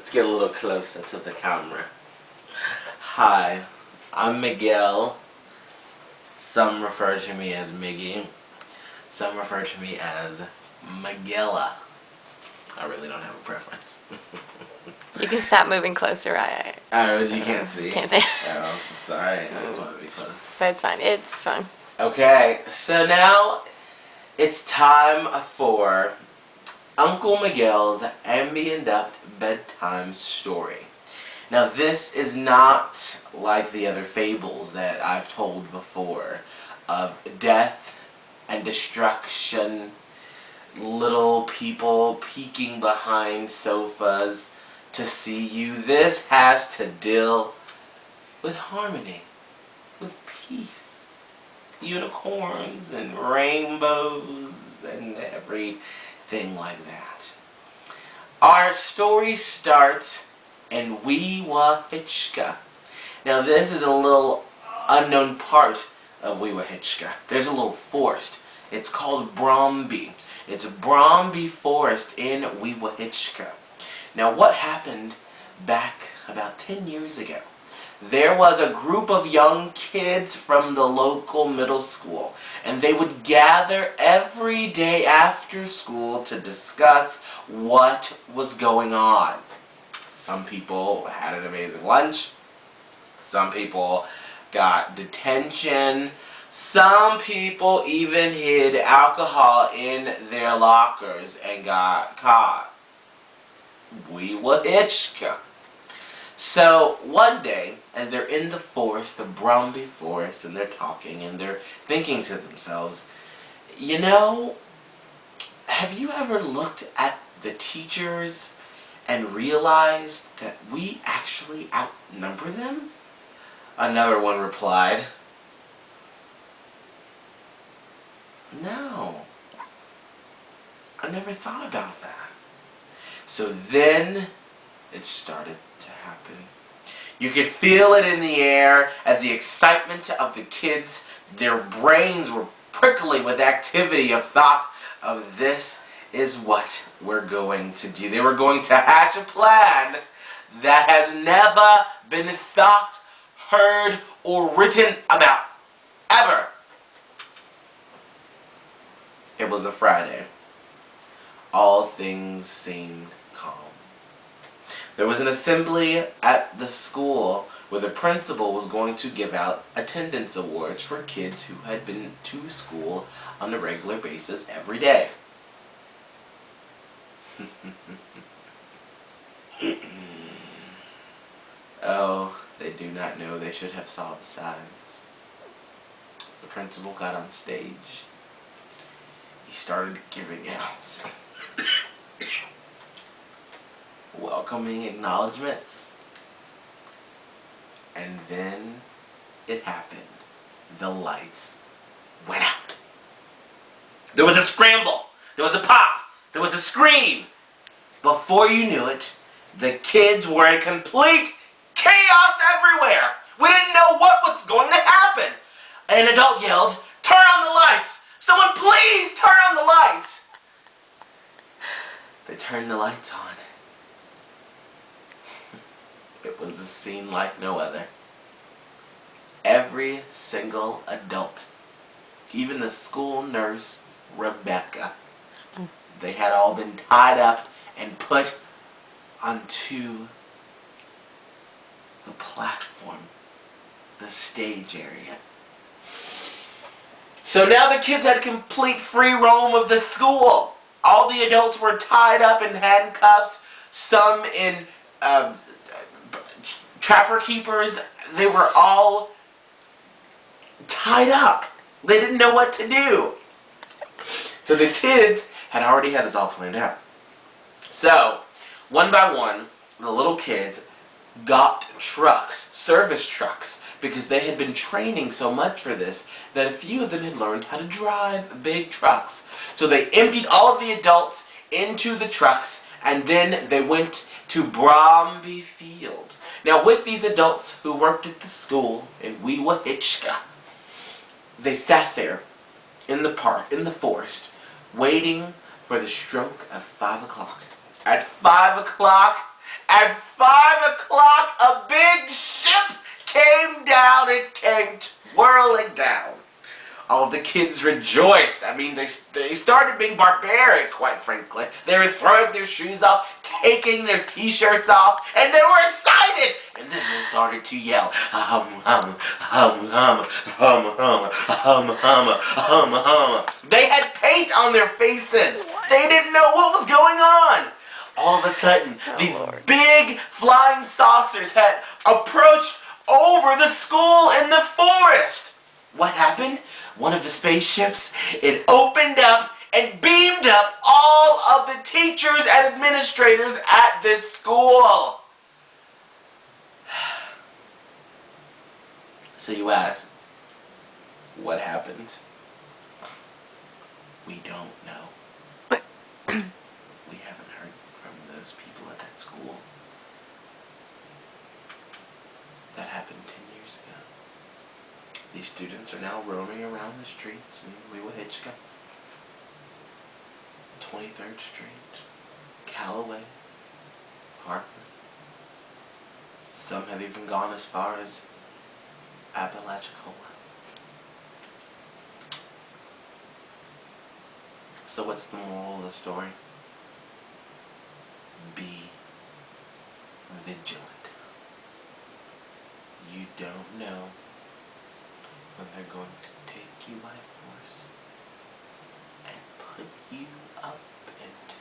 Let's get a little closer to the camera. Hi, I'm Miguel. Some refer to me as Miggy. Some refer to me as Miguela. I really don't have a preference. You can stop moving closer. Oh, you can't see? Can't see. Oh, I'm sorry. I just want to be close. But it's fine. It's fine. Okay, so now it's time for Uncle Miguel's Ambien'd bedtime story. Now this is not like the other fables that I've told before of death and destruction, little people peeking behind sofas to see you. This has to deal with harmony, with peace, unicorns and rainbows and everything like that. Our story starts in Weewahitchka. Now this is a little unknown part of Weewahitchka. There's a little forest. It's called Bromby. It's Bromby Forest in Weewahitchka. Now what happened back about 10 years ago? There was a group of young kids from the local middle school, and they would gather every day after school to discuss what was going on. Some people had an amazing lunch. Some people got detention. Some people even hid alcohol in their lockers and got caught. Weewahitchka. So one day, as they're in the forest, the Bromby Forest, and they're talking and they're thinking to themselves, you know, have you ever looked at the teachers and realized that we actually outnumber them? Another one replied, no, I never thought about that. So then it started to happen. You could feel it in the air as the excitement of the kids, their brains were prickling with activity of thoughts of this is what we're going to do. They were going to hatch a plan that has never been thought, heard, or written about, ever. It was a Friday. All things seemed calm. There was an assembly at the school where the principal was going to give out attendance awards for kids who had been to school on a regular basis every day. Oh, they do not know they should have saw the signs. The principal got on stage. He started giving out welcoming acknowledgments. And then it happened. The lights went out. There was a scramble. There was a pop. There was a scream. Before you knew it, the kids were in complete chaos everywhere. We didn't know what was going to happen. An adult yelled, "Turn on the lights! Someone please turn on the lights!" They turned the lights on. It was a scene like no other. Every single adult, even the school nurse, Rebecca, they had all been tied up and put onto the platform, the stage area. So now the kids had complete free roam of the school. All the adults were tied up in handcuffs, some in trapper keepers. They were all tied up. They didn't know what to do. So the kids had already had this all planned out. So, one by one, the little kids got trucks, service trucks, because they had been training so much for this that a few of them had learned how to drive big trucks. So they emptied all of the adults into the trucks, and then they went to Bromby Field. Now with these adults who worked at the school in Weewahitchka, they sat there in the park, in the forest, waiting for the stroke of 5 o'clock. At 5 o'clock, At 5 o'clock, a big ship came down. It came twirling down. All of the kids rejoiced. I mean, they started being barbaric, quite frankly. They were throwing their shoes off, taking their t-shirts off, and they were excited. And then they started to yell, hum, hum, hum, hum, hum, hum, hum, hum, hum, hum. They had paint on their faces. They didn't know what was going on. All of a sudden, these big flying saucers had approached over the school in the forest. What happened? One of the spaceships, it opened up and beamed up all of the teachers and administrators at this school. So you ask, what happened? We don't know. We haven't heard from those people at that school. That happened 10 years ago. These students are now roaming around the streets in Weewahitchka, 23rd Street, Callaway, Harper. Some have even gone as far as Apalachicola. So what's the moral of the story? Be vigilant. You don't know when they're going to take you by force and put you up into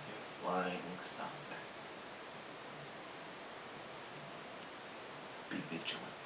your flying saucer. Be vigilant.